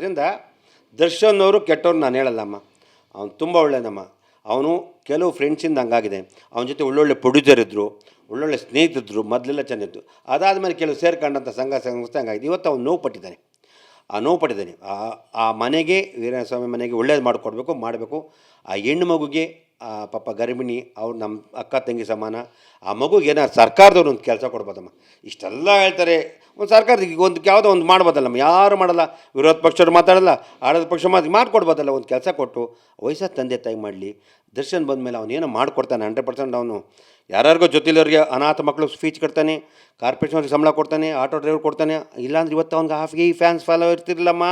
ಅದರಿಂದ ದರ್ಶನ್ ಅವರು ಕೆಟ್ಟವ್ರು ನಾನು ಹೇಳಲ್ಲಮ್ಮ. ಅವನು ತುಂಬ ಒಳ್ಳೆಯದಮ್ಮ. ಅವನು ಕೆಲವು ಫ್ರೆಂಡ್ಸಿಂದ ಹಂಗಾಗಿದೆ. ಅವನ ಜೊತೆ ಒಳ್ಳೊಳ್ಳೆ ಪ್ರೊಡ್ಯೂಸರ್ ಇದ್ದರು, ಒಳ್ಳೊಳ್ಳೆ ಸ್ನೇಹಿತರಿದ್ದರು, ಮೊದಲೆಲ್ಲ ಚೆನ್ನಾಗಿತ್ತು. ಅದಾದಮೇಲೆ ಕೆಲವು ಸೇರ್ಕೊಂಡಂಥ ಸಂಸ್ಥೆ ಹಂಗಾಗಿದೆ. ಇವತ್ತು ಅವನು ನೋವು ಪಟ್ಟಿದ್ದಾನೆ. ಆ ಮನೆಗೆ, ವೀರಸ್ವಾಮಿ ಮನೆಗೆ ಒಳ್ಳೇದು ಮಾಡಬೇಕು. ಆ ಹೆಣ್ಣು ಮಗುಗೆ, ಆ ಪಾಪ ಗರ್ಭಿಣಿ, ಅವ್ರು ನಮ್ಮ ಅಕ್ಕ ತಂಗಿ ಸಮಾನ. ಆ ಮಗುಗೆ ಏನಾರು ಸರ್ಕಾರದವ್ರು ಒಂದು ಕೆಲಸ ಕೊಡ್ಬೋದಮ್ಮ. ಇಷ್ಟೆಲ್ಲ ಹೇಳ್ತಾರೆ, ಒಂದು ಸರ್ಕಾರಕ್ಕೆ ಯಾವುದೋ ಒಂದು ಮಾಡ್ಬೋದಲ್ಲಮ್ಮ. ಯಾರು ಮಾಡಲ್ಲ, ವಿರೋಧ ಪಕ್ಷರು ಮಾತಾಡಲ್ಲ, ಆಡಳಿತ ಪಕ್ಷ ಮಾಡಿಕೊಡ್ಬೋದಲ್ಲ. ಒಂದು ಕೆಲಸ ಕೊಟ್ಟು ವಯಸ್ಸಾದ ತಂದೆ ತಾಯಿ ಮಾಡಲಿ. ದರ್ಶನ್ ಬಂದಮೇಲೆ ಅವನೇನೋ ಮಾಡಿಕೊಡ್ತಾನೆ. 100% ಅವನು ಯಾರ್ಯಾರಿಗೋ ಜೊತೆಲವ್ರಿಗೆ, ಅನಾಥ ಮಕ್ಕಳು ಫೀಸ್ ಕಟ್ತಾನೆ, ಕಾರ್ಪೊರೇಷನ್ಗೆ ಸಂಬಳ ಕೊಡ್ತಾನೆ, ಆಟೋ ಡ್ರೈವರ್ ಕೊಡ್ತಾನೆ. ಇಲ್ಲಾಂದ್ರೆ ಇವತ್ತು ಅವ್ನಿಗೆ ಹಾಫ್ಗೆ ಫ್ಯಾನ್ಸ್ ಫಾಲೋ ಇರ್ತಿರಲಿಲ್ಲಮ್ಮ.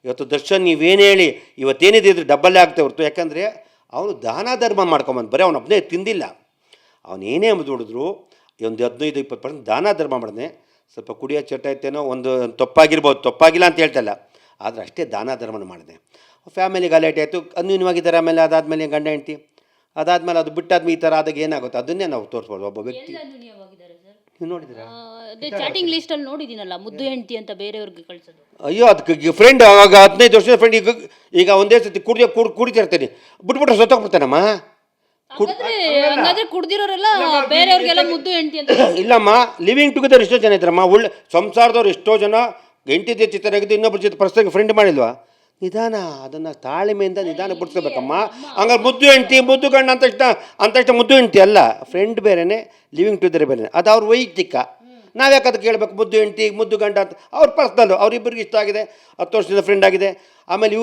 ಇವತ್ತು ದರ್ಶನ್ ನೀವೇನು ಹೇಳಿ ಇವತ್ತೇನಿದೆ ಇದ್ರೆ ಡಬ್ಬಲ್ಲೇ ಆಗ್ತೇ ಹೊರತು. ಯಾಕಂದರೆ ಅವನು ದಾನ ಧರ್ಮ ಮಾಡ್ಕೊಂಬಂದು ಬರೀ ಅವನು ಒಬ್ಬನೇ ತಿಂದಿಲ್ಲ. ಅವನೇನೇ ದುಡಿದ್ರು ಒಂದು 15-20% ದಾನ ಧರ್ಮ ಮಾಡಿದೆ. ಸ್ವಲ್ಪ ಕುಡಿಯೋ ಚಟ ಐತೇನೋ, ಒಂದು ತಪ್ಪಾಗಿರ್ಬೋದು, ತಪ್ಪಾಗಿಲ್ಲ ಅಂತ ಹೇಳ್ತಲ್ಲ, ಆದರೆ ಅಷ್ಟೇ ದಾನ ಧರ್ಮನ ಮಾಡಿದೆ. ಫ್ಯಾಮಿಲಿ ಗಲಾಟೆ ಆಯಿತು, ಅನ್ಯೂನ್ಯವಾಗಿದ್ದಾರೆ. ಆಮೇಲೆ ಅದಾದಮೇಲೆ ಗಂಡ ಹೆಂಡ್ತಿ, ಅದಾದಮೇಲೆ ಅದು ಬಿಟ್ಟಾದ್ಮೇಲೆ ಈ ಥರ ಆದಾಗ ಏನಾಗುತ್ತೆ ಅದನ್ನೇ ನಾವು ತೋರಿಸ್ಬೋದು. ಒಬ್ಬ ವ್ಯಕ್ತಿ ನೀವು ನೋಡಿದ್ದೀರಾ? ಚಾಟಿಂಗ್ ಲಿಸ್ಟ್ ಅಲ್ಲಿ ನೋಡಿದ್ದೀನಲ್ಲ, ಮುದ್ದು ಹೆಂಡತಿ ಅಂತ ಬೇರೆಯವ್ರಿಗೆ ಕಳಿಸೋದು. ಅಯ್ಯೋ, ಅದಕ್ಕೆ ಫ್ರೆಂಡ್ ಆಗ 15 ವರ್ಷದ ಫ್ರೆಂಡ್ ಈಗ ಒಂದೇ ಸತಿ ಕುಡಿತಿರ್ತೀನಿ, ಬಿಟ್ಬಿಟ್ರೆ ಸತ್ತೋಗ್ಬಿಡ್ತಾನಮ್ಮ. ಕುಡ್ದಿರೋರೆಲ್ಲ ಬೇರೆಯವ್ರಿಗೆಲ್ಲ ಮುದ್ದು ಹೆಂಡತಿ ಅಂತ. ಇಲ್ಲಮ್ಮ, ಲಿವಿಂಗ್ ಟುಗೆದರ್ ಎಷ್ಟೋ ಜನ ಇದ್ದಾರಮ್ಮ. ಒಳ್ಳೆ ಸಂಸಾರದವ್ರು ಎಷ್ಟೋ ಜನ ಹೆಂಡತಿ ಜೊತೆ ತೆಗೆದು ಇನ್ನೊಬ್ಬರ ಜೊತೆ ಪರ್ಸ್ನಾಗ ಫ್ರೆಂಡ್ ಮಾಡಿಲ್ವಾ? ನಿಧಾನ, ಅದನ್ನು ತಾಳ್ಮೆಯಿಂದ ನಿಧಾನ ಬಿಡಿಸ್ಕೋಬೇಕಮ್ಮ. ಹಂಗಾರೆ ಮುದ್ದು ಹೆಂಡ್ತಿ, ಮುದ್ದು ಗಂಡ ಅಂತಷ್ಟು ಮುದ್ದು ಹೆಂಡ್ತಿ ಅಲ್ಲ. ಫ್ರೆಂಡ್ ಬೇರೆಯೇ, ಲಿವಿಂಗ್ ಟುಗೆದರ್ ಬೇರೆ. ಅದು ಅವ್ರ ವೈಯಕ್ತಿಕ. ನಾವ್ಯಾಕೆ ಅದಕ್ಕೆ ಹೇಳ್ಬೇಕು? ಮುದ್ದು ಹೆಂಡ್ತಿ, ಮುದ್ದು ಗಂಡ ಅಂತ ಅವ್ರ ಪರ್ಸ್ನಲ್ಲು. ಅವರಿಬ್ಬರಿಗೆ ಇಷ್ಟ ಆಗಿದೆ, 10 ವರ್ಷದಿಂದ ಫ್ರೆಂಡ್ ಆಗಿದೆ. ಆಮೇಲೆ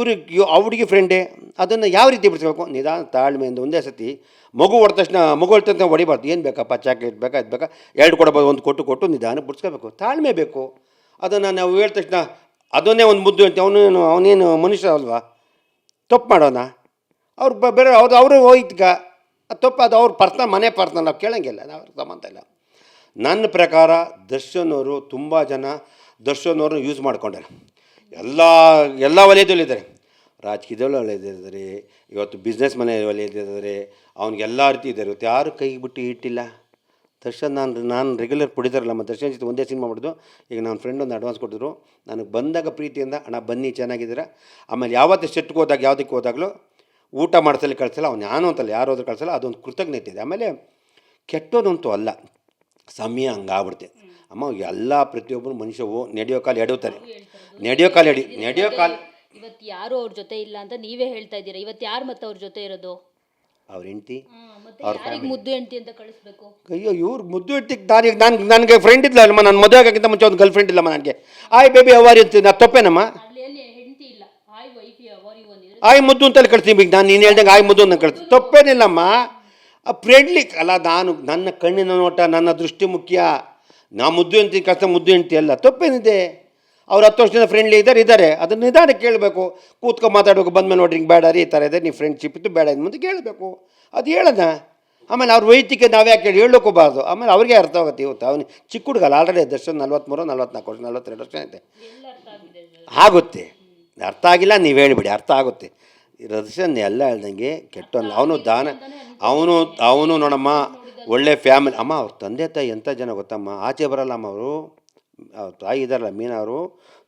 ಅವ್ರಿಗೆ ಫ್ರೆಂಡೇ. ಅದನ್ನು ಯಾವ ರೀತಿ ಬಿಡಿಸ್ಬೇಕು? ನಿಧಾನ ತಾಳ್ಮೆಯಿಂದ. ಒಂದೇ ಸತಿ ಮಗು ಹೊಡೆದ ತಕ್ಷಣ ಹೊಡಿಬಾರ್ದು. ಏನು ಬೇಕಪ್ಪ, ಚಾಕ್ಲೇಟ್ ಬೇಕಾ, ಇದು ಬೇಕಾ, 2 ಕೊಡಬೋದು, ಒಂದು ಕೊಟ್ಟು ನಿಧಾನ ಬಿಡಿಸ್ಕೋಬೇಕು. ತಾಳ್ಮೆ ಬೇಕು. ಅದನ್ನು ನಾವು ಹೇಳಿದ ತಕ್ಷಣ ಅದನ್ನೇ ಒಂದು ಮುದ್ದು ಅಂತ ಅವನೇನು ಮನುಷ್ಯ ಅಲ್ವಾ? ತಪ್ಪು ಮಾಡೋಣ. ಅವ್ರು ಬೇರೆ ಅವರು ವೈಯಕ್ತಿಕ ತಪ್ಪು. ಅದು ಅವ್ರ ಮನೆ ಪರ್ಸ್ನಲ್, ನಾವು ಕೇಳೋಂಗಿಲ್ಲ, ನಾವು ಸಂಬಂಧ ಇಲ್ಲ. ನನ್ನ ಪ್ರಕಾರ ದರ್ಶನ್ ಅವರು ತುಂಬ ಜನ ದರ್ಶನ್ ಅವ್ರನ್ನ ಯೂಸ್ ಮಾಡ್ಕೊಂಡಾರೆ. ಎಲ್ಲ ವಲಯದಲ್ಲಿದ್ದಾರೆ. ರಾಜಕೀಯದಲ್ಲೂ ವಲಯದಿದ್ದಾರೆ, ಇವತ್ತು ಬಿಸ್ನೆಸ್ ಮನೆ ವಲಯದಿದ್ದಾರೆ, ಅವ್ನಿಗೆಲ್ಲ ರೀತಿ ಇದ್ದಾರೆ. ಇವತ್ತು ಯಾರು ಕೈಗೆ ಬಿಟ್ಟು ಇಟ್ಟಿಲ್ಲ. ದರ್ಶನ್ ನಾನು ರೆಗ್ಯುಲರ್ ಕುಡಿದಾರಲ್ಲಮ್ಮ. ದರ್ಶನ್ ಜೊತೆ ಒಂದೇ ಸಿನಿಮಾ ಮಾಡಿದ್ದು. ಈಗ ನನ್ನ ಫ್ರೆಂಡ್ ಒಂದು ಅಡ್ವಾನ್ಸ್ ಕೊಟ್ಟಿದ್ರು. ನನಗೆ ಬಂದಾಗ ಪ್ರೀತಿಯಿಂದ, ಅಣ್ಣ ಬನ್ನಿ ಚೆನ್ನಾಗಿದ್ದೀರಾ. ಆಮೇಲೆ ಯಾವತ್ತೂ ಸೆಟ್ಗೆ ಹೋದಾಗ, ಯಾವುದಕ್ಕೆ ಹೋದಾಗಲೂ ಊಟ ಮಾಡಿಸಲಿ ಕಳಿಸಲ್ಲ. ಅವ್ನು ಯಾನು ಅಂತಲ್ಲ, ಯಾರು ಹೋದ್ರೆ ಕಳಿಸಲ್ಲ. ಅದೊಂದು ಕೃತಜ್ಞತೆ ಇದೆ. ಆಮೇಲೆ ಕೆಟ್ಟೋದಂತೂ ಅಲ್ಲ, ಸಮಯ ಹಂಗಾಗ್ಬಿಡುತ್ತೆ ಅಮ್ಮ. ಎಲ್ಲ ಪ್ರತಿಯೊಬ್ಬರು ಮನುಷ್ಯವು ನಡೆಯೋ ಕಾಲು ಎಡುತ್ತಾರೆ. ನಡೆಯೋ ಕಾಲು ಇವತ್ತು ಯಾರು ಅವ್ರ ಜೊತೆ ಇಲ್ಲ ಅಂತ ನೀವೇ ಹೇಳ್ತಾ ಇದ್ದೀರಾ. ಇವತ್ತು ಯಾರು ಮತ್ತೆ ಅವ್ರ ಜೊತೆ ಇರೋದು? ಅವ್ರ ಹೆಂಡ್ತಿ, ಮುದ್ದು ಹೆಂಡತಿ ಅಂತ ಕಳಿಸ್ಬೇಕು. ಅಯ್ಯೋ, ಇವ್ರು ಮುದ್ದು ಹೆಂಡ್ತಿಗೆ ನನಗೆ ಫ್ರೆಂಡ್ ಇಲ್ಲ ಅಲ್ಲಮ್ಮ. ನನ್ನ ಮದುವೆ ಆಗೋಕ್ಕಿಂತ ಮುಂಚೆ ಒಂದು ಗರ್ಲ್ ಫ್ರೆಂಡ್ ಇಲ್ಲಮ್ಮ ನನಗೆ. ಆಯ್ ಬೇಬಿ ಅವಾರಿ ಅಂತ ನಾ ತಪ್ಪೇನಮ್ಮ? ಹೆಂಡತಿ ಇಲ್ಲ, ಆಯ್ ವೈಫಿ ಅವಾರಿ ಒಂದು ಆಯ್ ಮುದ್ದು ಅಂತಲ್ಲಿ ಕಳ್ಸ್ತೀನಿ. ಈಗ ನೀನು ಹೇಳ್ದಂಗೆ ಆಯ್ ಮುದ್ದು ಅಂತ ಕಳಿಸ್ತೀನಿ, ತಪ್ಪೇನಿಲ್ಲಮ್ಮ. ಫ್ರೆಂಡ್ಲಿ ಅಲ್ಲ. ನನ್ನ ಕಣ್ಣಿನ ನೋಟ, ನನ್ನ ದೃಷ್ಟಿ ಮುಖ್ಯ. ನಾ ಮುದ್ದು ಹೆಂಡ್ತಿ ಮುದ್ದು ಹೆಂಡ್ತಿ ಅಲ್ಲ. ತಪ್ಪೇನಿದೆ? ಅವ್ರು 10 ವರ್ಷದಿಂದ ಫ್ರೆಂಡ್ಲಿ ಇದ್ದಾರೆ. ಅದನ್ನು ನಿಧಾನ ಕೇಳಬೇಕು. ಕೂತ್ಕೊಂಡು ಮಾತಾಡಬೇಕು. ಬಂದಮೇಲೆ ನೋಡ್ರಿ ಹಿಂಗೆ ಬೇಡ ರೀ, ಈ ಥರ ಇದೆ, ನೀವು ಫ್ರೆಂಡ್ಶಿಪ್ ಇತ್ತು ಬೇಡ ಇನ್ನು ಮುಂದೆ ಕೇಳಬೇಕು. ಅದು ಹೇಳೋಣ. ಆಮೇಲೆ ಅವ್ರ ವೈಯಕ್ತಿಕ ನಾವ್ಯಾಕೆ ಹೇಳೋಕೋಬಾರ್ದು. ಆಮೇಲೆ ಅವ್ರಿಗೆ ಅರ್ಥ ಆಗುತ್ತೆ. ಇವತ್ತು ಅವನು ಚಿಕ್ಕ ಹುಡುಗಲ್ಲ, ಆಲ್ರೆಡಿ ದರ್ಶನ್ 43-44 ವರ್ಷ, 42 ವರ್ಷ ಐತೆ. ಆಗುತ್ತೆ. ಅರ್ಥ ಆಗಿಲ್ಲ ನೀವು ಹೇಳಿಬಿಡಿ, ಅರ್ಥ ಆಗುತ್ತೆ. ದರ್ಶನ್ ಎಲ್ಲ ಹೇಳ್ದಂಗೆ ಕೆಟ್ಟವಲ್ಲ. ಅವನು ನೋಡಮ್ಮ, ಒಳ್ಳೆ ಫ್ಯಾಮಿಲಿ ಅಮ್ಮ. ಅವ್ರ ತಂದೆ ತಾಯಿ ಎಂಥ ಜನ ಗೊತ್ತಮ್ಮ, ಆಚೆ ಬರಲ್ಲಮ್ಮ. ಅವರು ಅವ್ರ ತಾಯಿ ಇದ್ದಾರಲ್ಲ ಮೀನಾ, ಅವರು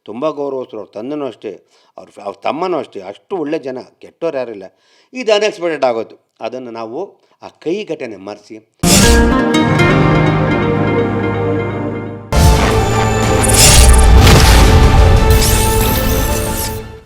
ತುಂಬ ಗೌರವಸ್ಥರು. ಅವ್ರ ತಂದೆನೂ ಅಷ್ಟೇ, ಅವ್ರ ತಮ್ಮನೂ ಅಷ್ಟೇ. ಅಷ್ಟು ಒಳ್ಳೆ ಜನ, ಕೆಟ್ಟವ್ರು ಯಾರಿಲ್ಲ. ಇದು ಅನ್ಎಕ್ಸ್ಪೆಕ್ಟೆಡ್ ಆಗೋದು. ಅದನ್ನು ನಾವು ಆ ಕೈ ಘಟನೆ ಮರೆಸಿ